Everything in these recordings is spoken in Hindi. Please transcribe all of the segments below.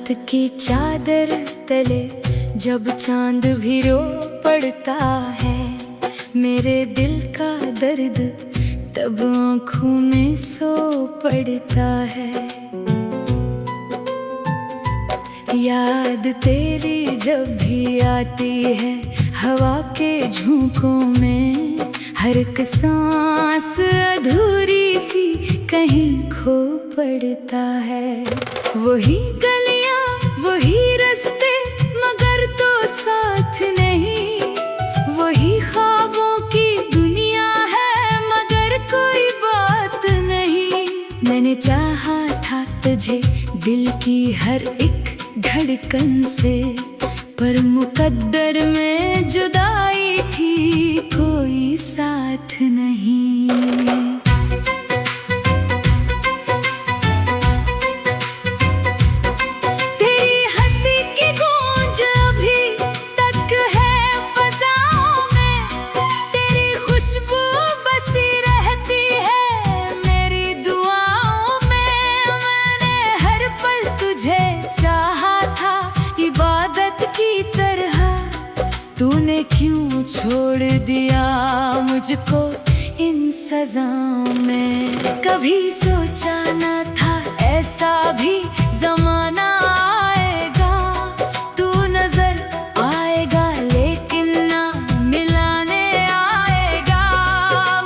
रात की चादर तले जब चांद भी रो पड़ता है, मेरे दिल का दर्द तब आँखों में सो पड़ता है। याद तेरी जब भी आती है हवा के झोंकों में, हर एक सांस अधूरी सी कहीं खो पड़ता है। वही गलियां वही रास्ते मगर तो साथ नहीं, वही ख्वाबों की दुनिया है मगर कोई बात नहीं। मैंने चाहा था तुझे दिल की हर एक धड़कन से, पर मुकद्दर में जुदाई थी कोई साथ नहीं। तेरी हंसी की गूंज अभी तक है फज़ाओं में, तेरी खुशबू बसी रहती है मेरी दुआओं में। मैंने हर पल तुझे चाहा था इबादत की तरह, तूने क्यों छोड़ दिया मुझको इन सजाओं में। कभी सोचा न था ऐसा भी ज़माना आएगा, तू नजर आएगा लेकिन ना मिलाने आएगा।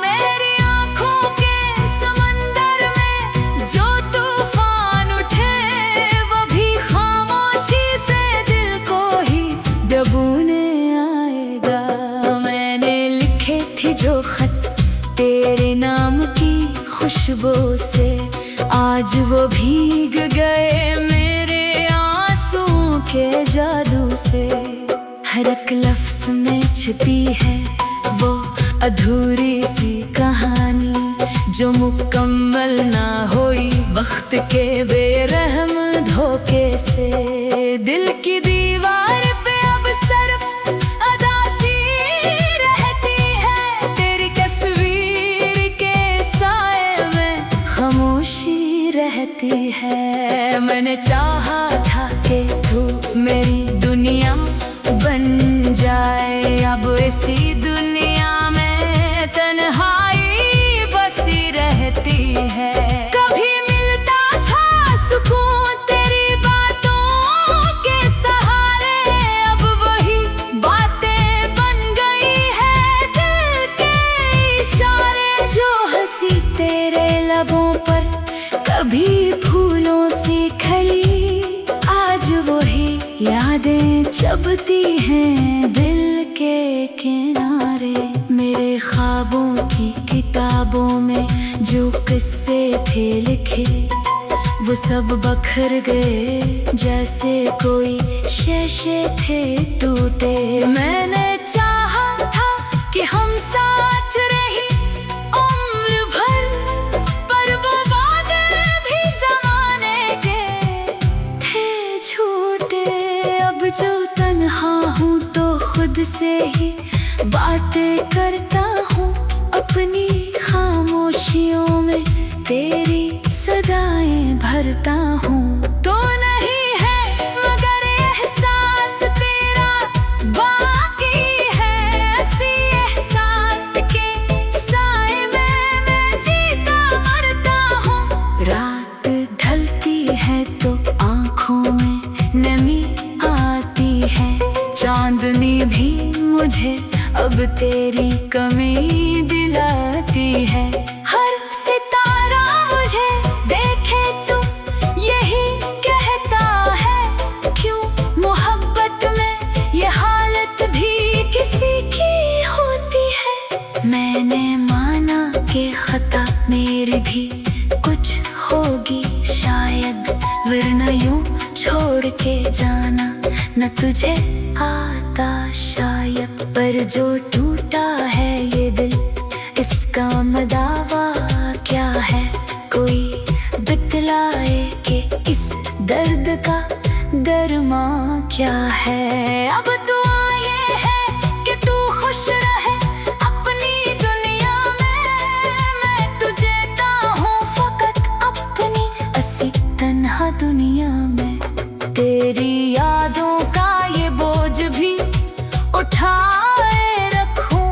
मेरी आँखों के समंदर में जो तूफान उठे, वो भी खामोशी से दिल को ही डूबने आएगा। मैंने लिखे थे जो खत तेरे नाम की खुशबू से, आज वो भीग गए मेरे आंसुओं के जादू से। हर एक लफ्ज़ में छिपी है वो अधूरी सी कहानी, जो मुकम्मल ना हुई वक्त के बेरहम धोखे से। दिल की दीवार पे अब सिर्फ अदासी रहती है, तेरी तस्वीर के साए में खामोशी रहती है। मैंने चाहा था कि तू मेरी दुनिया बन जाए, अब इसी दुनिया में तन्हाई बसी रहती है। कभी मिलता था सुकून तेरी बातों के सहारे, अब वही बातें बन गई है दिल के इशारे। जो हंसी तेरे लबों पर कभी फूलों सी खली, आज वही यादें चुभती हैं दिल के किनारे। मेरे ख्वाबों की किताबों में जो किस्से थे लिखे, वो सब बखर गए जैसे कोई शीशे थे टूटे। मैंने चाहा था कि हम साथ रहे उम्र भर, पर वो वादे भी ज़माने के थे झूठे। अब जो तन्हा हूँ तो खुद से ही बातें करता हूँ, अपनी खामोशियों में तेरी सदाएं भरता हूँ। तो नहीं है मगर एहसास तेरा बाकी है, ऐसी एहसास के साए में मैं जीता मरता हूँ। रात ढलती है तो आँखों में नमी आती है, चांदनी भी मुझे अब तेरी कमी दिलाती है। हर सितारा मुझे देखे तो यही कहता है, क्यों मोहब्बत में ये हालत भी किसी की होती है। मैंने माना कि खता मेरी भी कुछ होगी शायद, वरना यूं छोड़ के जाना न तुझे आता शायद। पर जो टूटा है ये दिल, इसका मदावा क्या है, कोई बतलाए कि इस दर्द का दरमा क्या है। अब दुआ ये है कि तू खुश रहे अपनी दुनिया में, मैं तुझे ता हूँ फकत अपनी असी तन्हा दुनिया में। तेरी यादों का ये बोझ भी उठाए रखूं।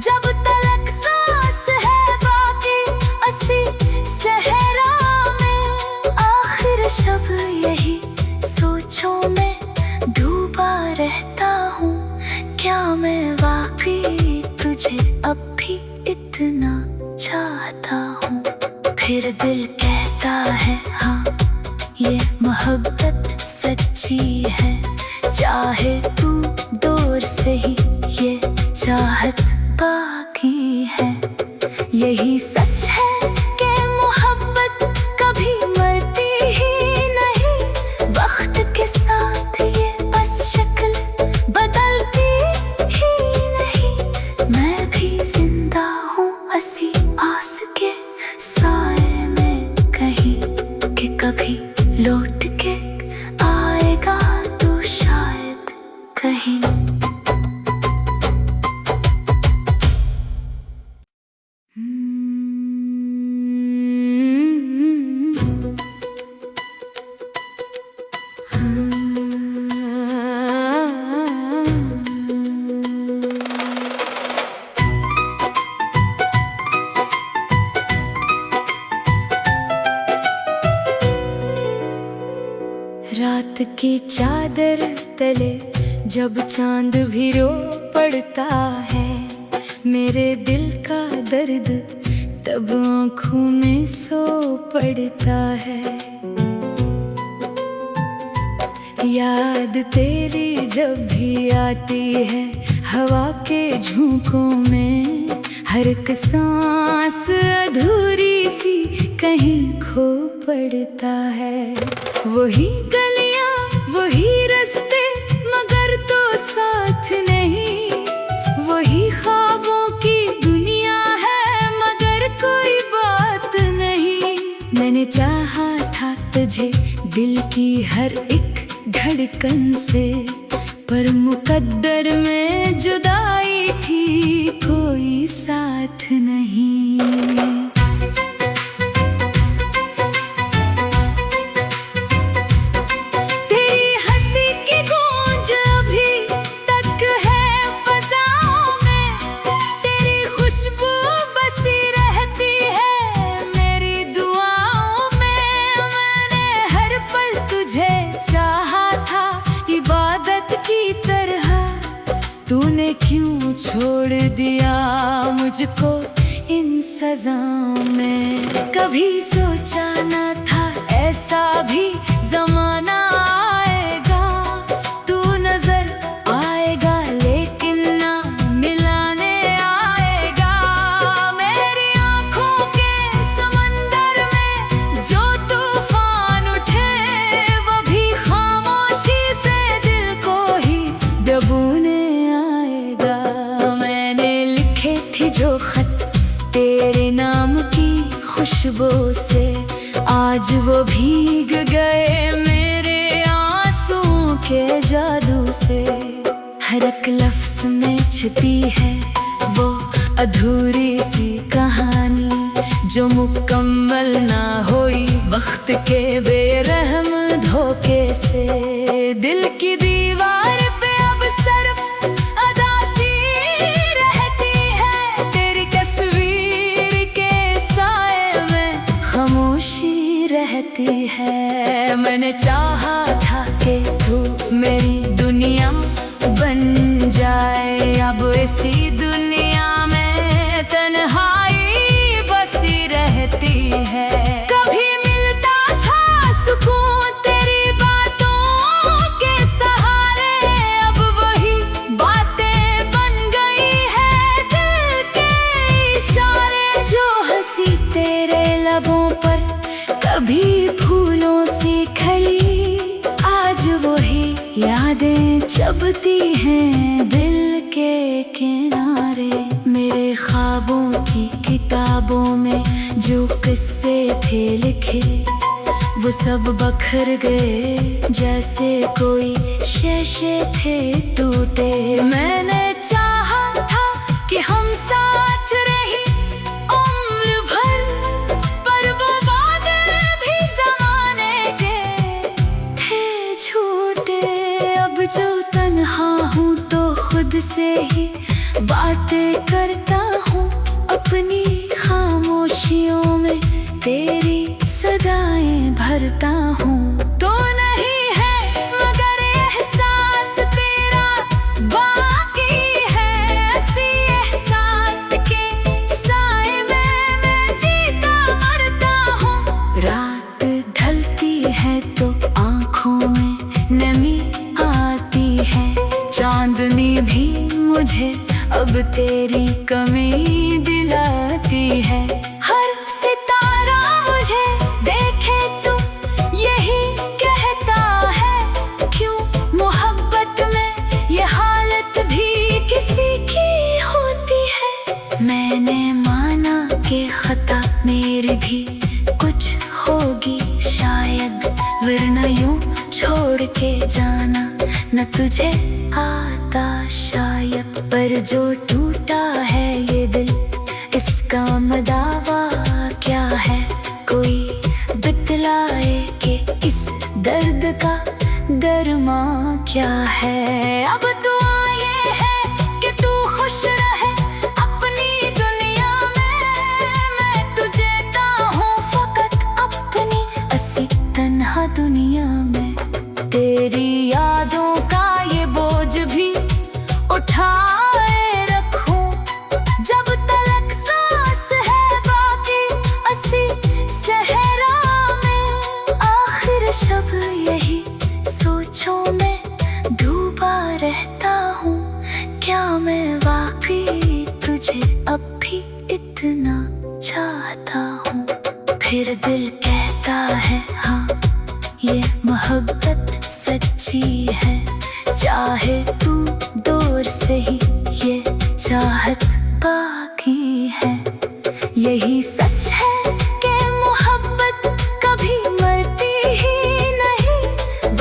जब तलक सांस है बाकी असी सहरा में, आखिर शब यही सोचों में डूबा रहता हूँ। क्या मैं वाकई तुझे अब भी इतना चाहता हूँ? फिर दिल कहता है हाँ, ये मोहब्बत सच्ची है। चाहे तू दूर से ही ये चाहत बाकी है। यही सच है कि मोहब्बत कभी मरती ही नहीं। वक्त के साथ ये बस शक्ल बदलती ही नहीं। मैं भी जिंदा हूँ हंसी आस के साए में कहीं, कि कभी लौट के आएगा तो शायद कहीं। रात की चादर तले जब चांद भी रो पड़ता है, मेरे दिल का दर्द तब आँखों में सो पड़ता है। याद तेरी जब भी आती है हवा के झोंकों में, हर एक सांस अधूरी सी कहीं खो पड़ता है। वही गलियां वही रास्ते मगर तो साथ नहीं, वही ख्वाबों की दुनिया है मगर कोई बात नहीं। मैंने चाहा था तुझे दिल की हर एक धड़कन से, पर मुकद्दर में जुदाई थी कोई साथ नहीं। तूने क्यों छोड़ दिया मुझको इन सजाओं में? कभी सोचा न था ऐसा भी ज़माना आएगा। तू नजर आएगा लेकिन ना मिलाने आएगा। मेरी आँखों के समंदर में जो तूफान उठे, वो भी खामोशी से दिल को ही डूबने जो खत तेरे नाम की खुशबू से, आज वो भीग गए मेरे आंसुओं के जादू से। हर एक लफ्ज़ में छिपी है वो अधूरी सी कहानी जो मुकम्मल ना हुई वक्त के बेरहम धोखे से। दिल की दीवार पे अब सिर्फ रहती है। मैंने चाहा था कि तू मेरी दुनिया बन जाए, अब इसी दुनिया में तन्हाई बसी रहती है। कभी मिलता था सुकून तेरी बातों के सहारे, अब वही बातें बन गई है दिल के इशारे। जो हंसी तेरे लबों पर कभी फूलों सी खली, आज वही यादें चबती हैं दिल के किनारे। मेरे ख्वाबों की किताबों में जो किस्से थे लिखे, वो सब बखर गए जैसे कोई शीशे थे टूटे। मैंने चाहा था कि हम साथ रहे उम्र भर, पर वो वादे भी ज़माने के थे अब तेरी कमी दिलाती है। हर सितारा मुझे देखे तो यही कहता है, क्यों मोहब्बत में ये हालत भी किसी की होती है। मैंने माना कि खता मेरी भी कुछ होगी शायद, वरना यूं छोड़ के जाना न तुझे आता शायद। पर जो टूटा है ये दिल, इसका मदावा क्या है, कोई बतलाए कि इस दर्द का दरमा क्या है। अब दुआ ये है कि तू खुश रहे अपनी दुनिया में, मैं तुझे चाहूं फकत अपनी ऐसी तन्हा दुनिया में। तेरी यादों का ये बोझ भी उठाए रखूं, जब तलक सांस है बाकी ऐसी सहरा में। आखिर शब यही सोचों में डूबा रहता हूँ, क्या मैं वाकई तुझे अब भी इतना चाहता हूँ। फिर दिल कहता है हाँ ये मोहब्बत सच्ची है, चाहे तू दूर से ही ये चाहत बाकी है। यही सच है कि मोहब्बत कभी मरती ही नहीं,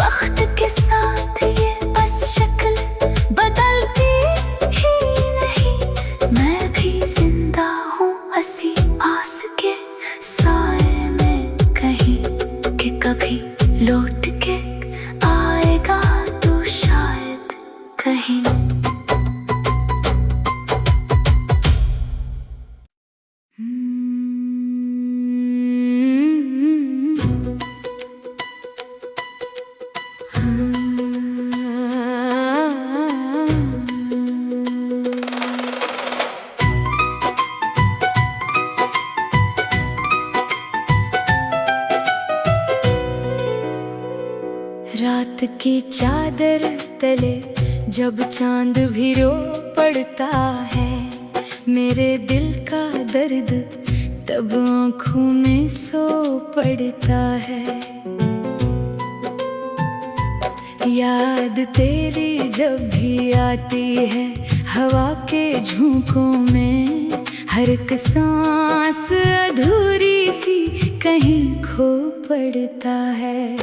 वक्त के साथ ये बस शक्ल बदलती ही नहीं। मैं भी जिंदा हूँ ऐसी आस के साए में कहीं, कि कभी लौट के आएगा तू शायद कहीं। रात की चादर तले जब चांद भी रो पड़ता है, मेरे दिल का दर्द तब आँखों में सो पड़ता है। याद तेरी जब भी आती है हवा के झोंकों में, हर एक सांस अधूरी सी कहीं खो पड़ता है।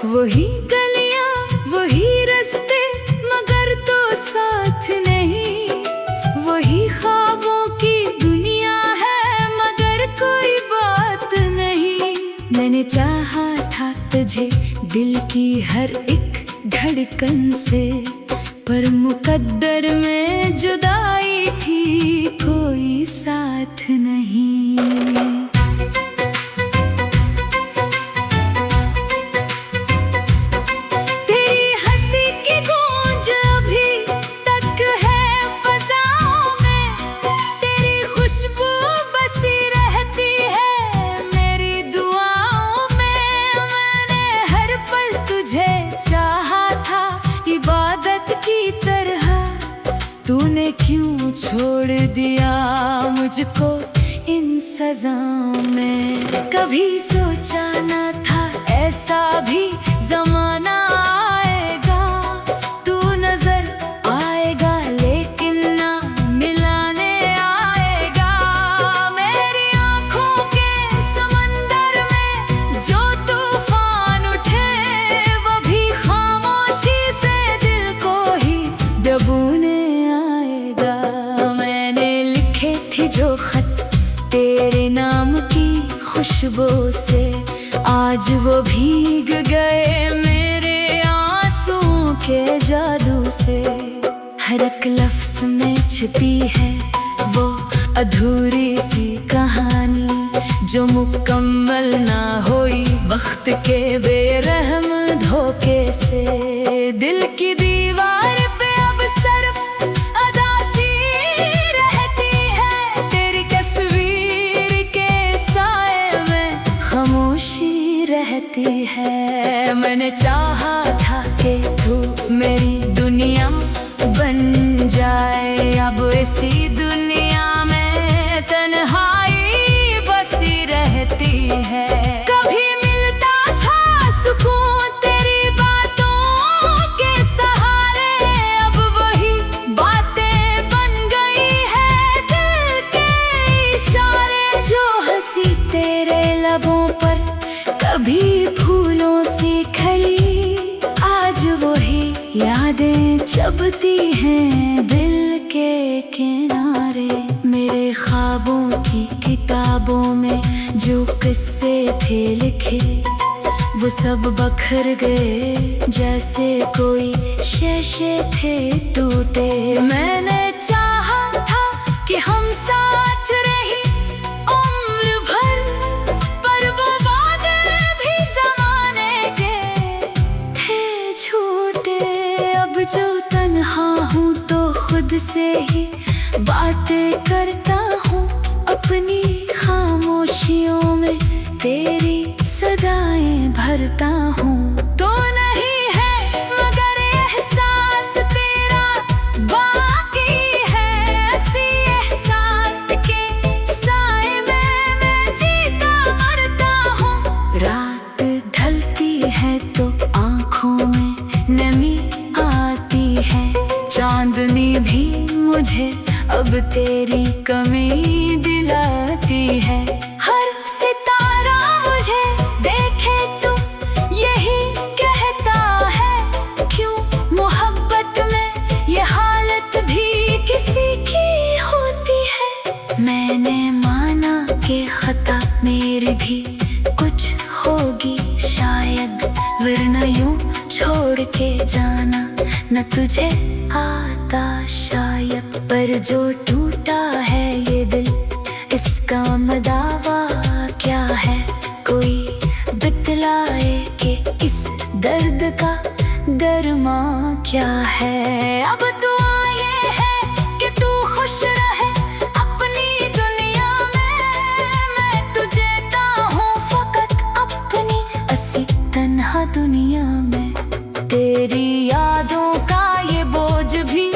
वही गलियां वही रास्ते मगर तो साथ नहीं, वही ख्वाबों की दुनिया है मगर कोई बात नहीं। मैंने चाहा था तुझे दिल की हर एक धड़कन से, पर मुकद्दर में जुदाई थी कोई साथ नहीं। तूने क्यों छोड़ दिया मुझको इन सजाओं में, कभी सोचा न था ऐसा भी जमाना आएगा। तू नजर आएगा लेकिन ना मिलाने आएगा। मेरी आँखों के समंदर में जो तूफान उठे, वो भी खामोशी से दिल को ही डूबने जो खत तेरे नाम की खुशबू से, आज वो भीग गए मेरे आंसुओं के जादू से। हर एक लफ्ज़ में छिपी है वो अधूरी सी कहानी, जो मुकम्मल ना हुई वक्त के बेरहम धोखे से। दिल की दीवार पे अब सिर्फ रहती है। मैंने चाहा था कि तू मेरी दुनिया बन जाए, अब इसी है। कभी मिलता था सुकून तेरी बातों के सहारे, अब वही बातें बन गई है दिल के इशारे। जो हंसी तेरे लबों पर कभी फूलों सी खिली, आज वही यादें चबती हैं दिल के किनारे। मेरे ख्वाबों की किताबों में जो किस्से थे लिखे, वो सब बखर गए जैसे कोई शीशे थे टूटे। मैंने चाहा था कि हम साथ रही उम्र भर, पर वो वादे भी ज़माने के थे झूठे। अब जो तन्हा हूँ तो खुद से ही बातें करता हूँ, अपनी खामोशियों में तेरी सदाएं भरता हूँ। तो नहीं है मगर एहसास तेरा बाकी है, ऐसी एहसास के साए में मैं जीता मरता हूँ। रात ढलती है तो आँखों में नमी आती है, चांदनी भी मुझे अब तेरी कमी दिलाती है। हर सितारा मुझे देखे तो यही कहता है, क्यों मोहब्बत में ये हालत भी किसी की होती है। मैंने माना कि खता मेरी भी कुछ होगी शायद, वरना यूं छोड़ के जाना न तुझे आता शायद। पर जो टूटा है ये दिल, इसका मदावा क्या है, कोई बतलाए कि इस दर्द का दरमा क्या है। अब दुआ ये है कि तू खुश रहे अपनी दुनिया में, मैं तुझे हूँ फकत अपनी असी तन्हा दुनिया में। तेरी यादों का ये बोझ भी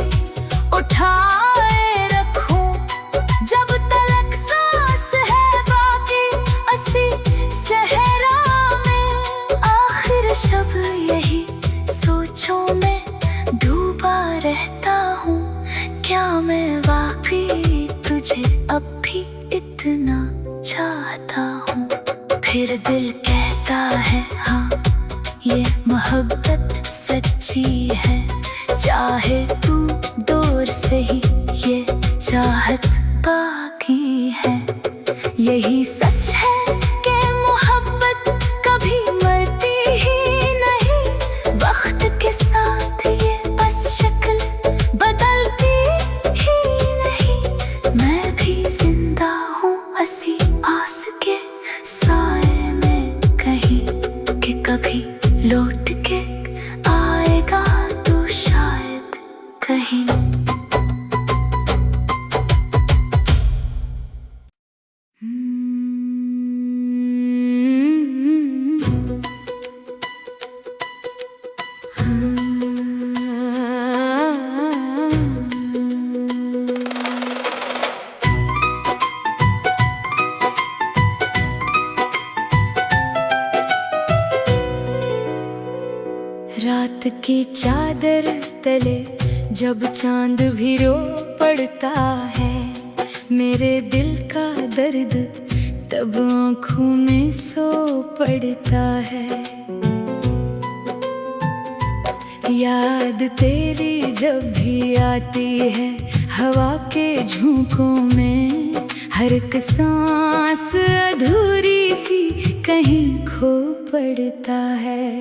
उठाए रखूं, जब तलक सांस है बाकी असी सहरा में। आखिर शब यही सोचों में डूबा रहता हूँ, क्या मैं वाकई तुझे अब भी इतना चाहता हूँ। फिर दिल कहता है हाँ ये मोहब्बत सच्ची है, चाहे तू दूर से ही ये चाहत बाकी है। यही सच है कि मोहब्बत कभी मरती ही नहीं, वक्त के साथ ये बस शक्ल बदलती ही नहीं। मैं भी जिंदा हूँ हंसी आस के साए में कहीं, कि कभी लौट के आएगा तो शायद कहीं। रात की चादर तले जब चांद भी रो पड़ता है, मेरे दिल का दर्द तब आँखों में सो पड़ता है। याद तेरी जब भी आती है हवा के झोंकों में, हर एक सांस अधूरी सी कहीं खो पड़ता है।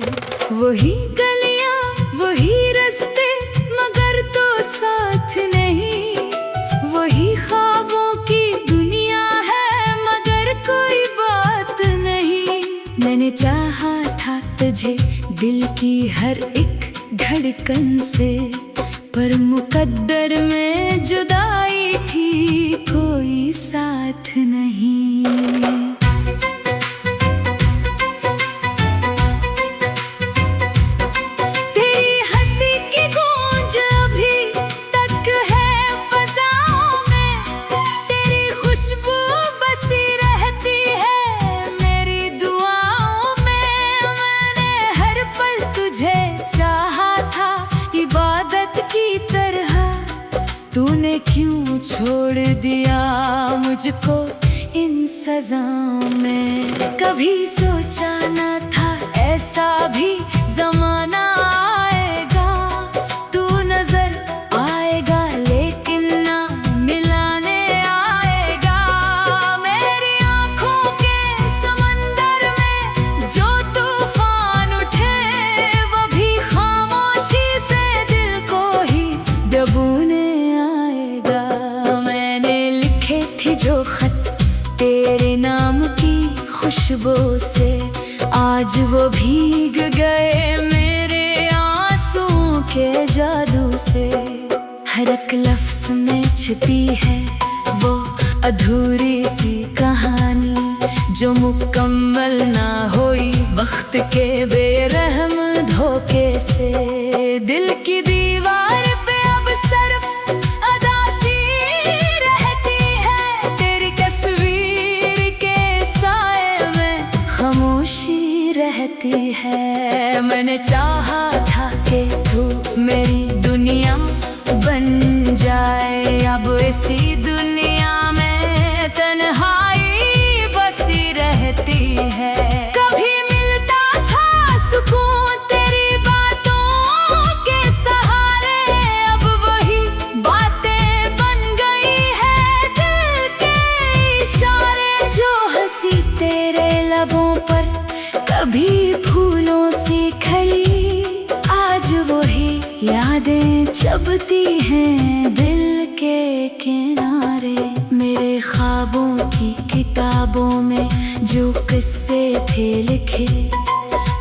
वही गलियां वही रास्ते मगर तो साथ नहीं, वही ख्वाबों की दुनिया है मगर कोई बात नहीं। मैंने चाहा था तुझे दिल की हर एक धड़कन से, पर मुकद्दर में जुदाई थी कोई साथ नहीं। क्यों छोड़ दिया मुझको इन सजाओं में। कभी सोचा न था ऐसा भी जमाना आएगा, तू नजर आएगा लेकिन ना मिलाने आएगा। मेरी आंखों के समंदर में जो तूफान उठे, वो भी खामोशी से दिल को ही डूबने आएगा। मैंने लिखे थे जो खत तेरे नाम की खुशबू से, आज वो भीग गए मेरे आंसुओं के जादू से। हर एक लफ्ज में छिपी है वो अधूरी सी कहानी, जो मुकम्मल ना हुई वक्त के बेरहम धोखे से। दिल की दीवार पे अब सिर्फ अदासी रहती है, तेरी तस्वीर के साए में खामोशी रहती है। मैंने चाहा था कि तू मेरी दुनिया बन जाए, अब इसी दुनिया में तन्हाई बसी रहती है। कभी मिलता था सुकून तेरी बातों के सहारे, अब वही बातें बन गई है दिल के इशारे। जो हंसी तेरे लबों पर कभी फूलों सी खिली, आज वही यादें चुभती हैं दिल के किनारे। मेरे ख्वाबों की किताबों में जो किस्से थे लिखे,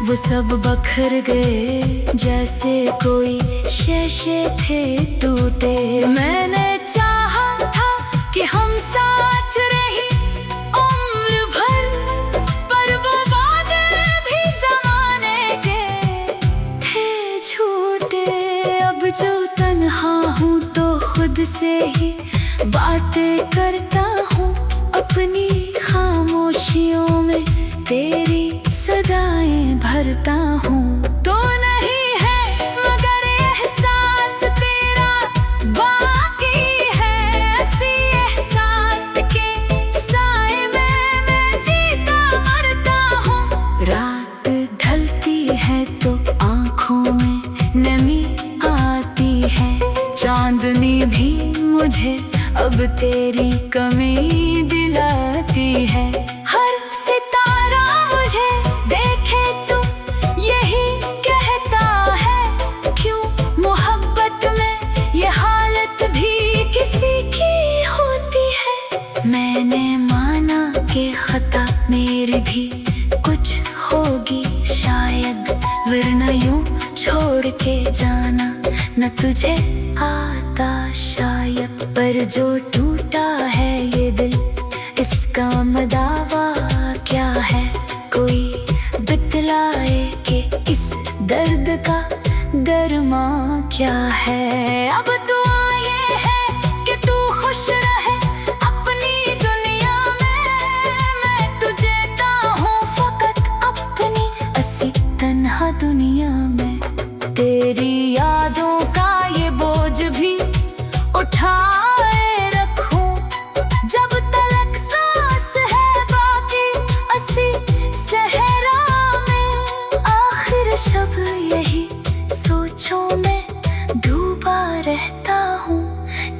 वो सब बखर गए जैसे कोई शीशे थे टूटे। मैंने चाहा था कि हम साथ रही उम्र भर, पर वो वादे भी ज़माने के थे झूठे। अब जो तन्हा हूँ तो खुद से ही बातें करता हूँ, अपनी खामोशियों में तेरी सदाएं भरता हूँ। तो नहीं है मगर एहसास तेरा बाकी है, ऐसी एहसास के साए में मैं जीता मरता हूँ। रात ढलती है तो आँखों में नमी आती है, चांदनी भी मुझे अब तेरी कमी दिलाती है। हर सितारा मुझे देखे तो यही कहता है, क्यों मोहब्बत में ये हालत भी किसी की होती है। मैंने माना कि खता मेरी भी कुछ होगी शायद, वरना यूं छोड़ के जाना न तुझे आता शायद। पर जो टूटा है ये दिल, इसका मदावा क्या है, कोई बतलाए कि इस दर्द का दरमा क्या है। अब दुआ ये है कि तू खुश रहे अपनी दुनिया में, मैं तुझे हूँ फकत अपनी असी तन्हा दुनिया में। तेरी यादों का ये बोझ भी उठाए रखूं, जब तलक सांस है बाकी असी सहरा में। आखिर शब यही सोचों में डूबा रहता हूँ,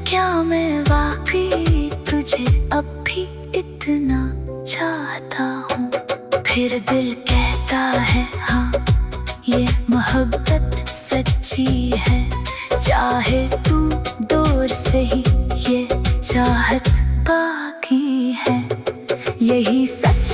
क्या मैं वाकई तुझे अब भी इतना चाहता हूँ। फिर दिल कहता है हाँ ये मोहब्बत सच्ची है, चाहे तू दूर से ही ये चाहत बाकी है। यही सच